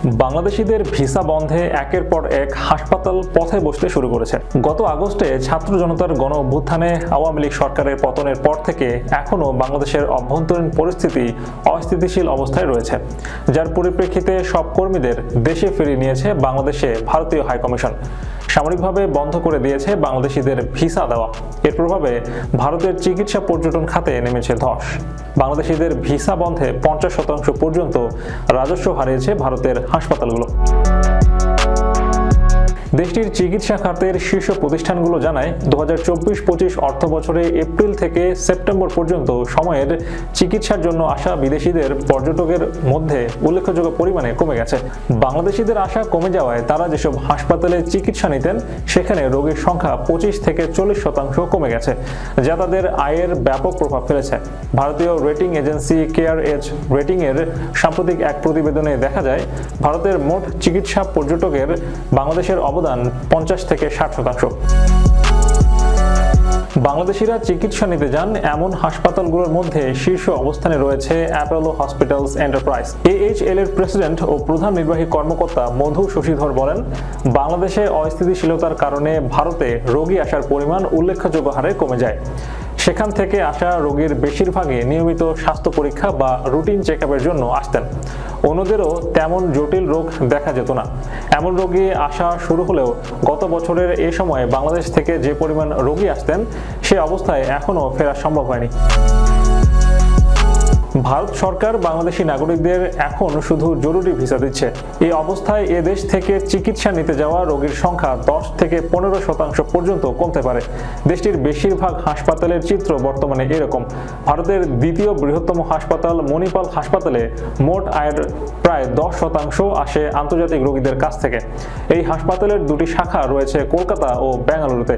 বাংলাদেশিদের ভিসা বন্ধে একের পর এক হাসপাতাল পথে বসতে শুরু করেছে। গত আগস্টে ছাত্র জনতার গণ অভ্যুত্থানে আওয়ামী লীগ সরকারের পতনের পর থেকে এখনও বাংলাদেশের অভ্যন্তরীণ পরিস্থিতি অস্থিতিশীল অবস্থায় রয়েছে, যার পরিপ্রেক্ষিতে সব কর্মীদের দেশে ফিরিয়ে নিয়েছে বাংলাদেশে ভারতীয় হাইকমিশন। সামরিকভাবে বন্ধ করে দিয়েছে বাংলাদেশিদের ভিসা দেওয়া। এর প্রভাবে ভারতের চিকিৎসা পর্যটন খাতে নেমেছে ধস। বাংলাদেশিদের ভিসা বন্ধে 50% পর্যন্ত রাজস্ব হারিয়েছে ভারতের হাসপাতালগুলো। দেশটির চিকিৎসা খাতের শীর্ষ প্রতিষ্ঠানগুলো জানায় 2024-25 অর্থ বছরে এপ্রিল থেকে সেপ্টেম্বর পর্যন্ত সময়ের চিকিৎসার জন্য আসা বিদেশিদের পর্যটকের মধ্যে উল্লেখযোগ্য পরিমাণে কমে গেছে। বাংলাদেশিদের আসা কমে যাওয়ায় তারা যেসব হাসপাতালে চিকিৎসা নিতেন সেখানে রোগীর সংখ্যা 25 থেকে 40% কমে গেছে, যা তাদের আয়ের ব্যাপক প্রভাব ফেলেছে। ভারতীয় rating agency CareEdge rating এর সাম্প্রতিক এক প্রতিবেদনে দেখা যায়, ভারতের মোট চিকিৎসা পর্যটকের বাংলাদেশের অবদান 50 থেকে 60%। বাংলাদেশিরা চিকিৎসা নিতে যান এমন হাসপাতালগুলোর মধ্যে শীর্ষ অবস্থানে রয়েছে অ্যাপোলো হসপিটালস এন্টারপ্রাইজ। AHL এর প্রেসিডেন্ট ও প্রধান নির্বাহী কর্মকর্তা মধু শশীধর বলেন, বাংলাদেশে অস্থিতিশীলতার কারণে ভারতে রোগী আসার পরিমাণ উল্লেখযোগ্য হারে কমে যায়। সেখান থেকে আসা রোগীর বেশিরভাগই নিয়মিত স্বাস্থ্য পরীক্ষা বা রুটিন চেকআপের জন্য আসতেন। অন্যদেরও তেমন জটিল রোগ দেখা যেত না। এমন রোগী আসা শুরু হলেও গত বছরের এ সময়ে বাংলাদেশ থেকে যে পরিমাণ রোগী আসতেন সে অবস্থায় এখনও ফেরা সম্ভব হয়নি। ভারত সরকার বাংলাদেশি নাগরিকদের এখন শুধু জরুরি ভিসা দিচ্ছে। এই অবস্থায় এ দেশ থেকে চিকিৎসা নিতে যাওয়া রোগীর সংখ্যা 10 থেকে 15% পর্যন্ত কমতে পারে। দেশটির বেশিরভাগ হাসপাতালের চিত্র বর্তমানে এরকম। ভারতের দ্বিতীয় বৃহত্তম হাসপাতাল মণিপাল হাসপাতালে মোট আয়ের প্রায় 10% আসে আন্তর্জাতিক রোগীদের কাছ থেকে। এই হাসপাতালের দুটি শাখা রয়েছে কলকাতা ও বেঙ্গালুরুতে।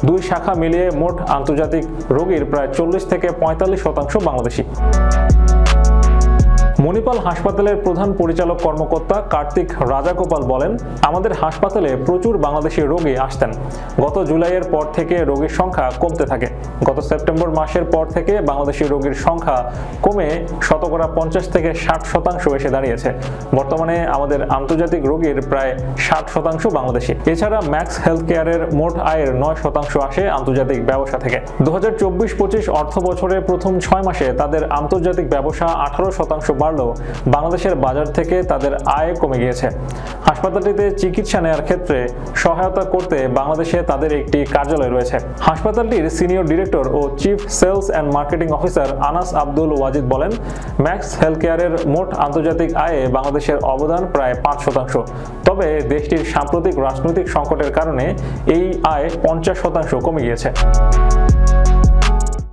দুই শাখা মিলিয়ে মোট আন্তর্জাতিক রোগীর প্রায় 40 থেকে 45% বাংলাদেশি। মণিপাল হাসপাতালের প্রধান পরিচালক কর্মকর্তা কার্তিক রাজাগোপাল বলেন, আমাদের হাসপাতালে প্রচুর বাংলাদেশি রোগী আসতেন। গত জুলাইয়ের পর থেকে রোগীর সংখ্যা কমতে থাকে। গত সেপ্টেম্বর মাসের পর থেকে বাংলাদেশি রোগীর সংখ্যা কমে 50 থেকে 60% এসে দাঁড়িয়েছে। বর্তমানে আমাদের আন্তর্জাতিক রোগীর প্রায় 60% বাংলাদেশি। এছাড়া ম্যাক্স হেলথ কেয়ারের মোট আয়ের 9% আসে আন্তর্জাতিক ব্যবসা থেকে। 2024-25 অর্থ বছরের প্রথম 6 মাসে তাদের আন্তর্জাতিক ব্যবসা 18% বাংলাদেশের বাজার থেকে তাদের আয় কমে গিয়েছে। হাসপাতালটিতে চিকিৎসা নেওয়ার ক্ষেত্রে সহায়তা করতে বাংলাদেশে তাদের একটি কার্যালয় রয়েছে। হাসপাতালটির সিনিয়র ডিরেক্টর ও chief sales and marketing officer Anas Abdul Wajid বলেন, ম্যাক্স হেলথ কেয়ারের মোট আন্তর্জাতিক আয়ে বাংলাদেশের অবদান প্রায় 5%। তবে দেশটির সাম্প্রতিক রাজনৈতিক সংকটের কারণে এই আয় 50% কমে গিয়েছে।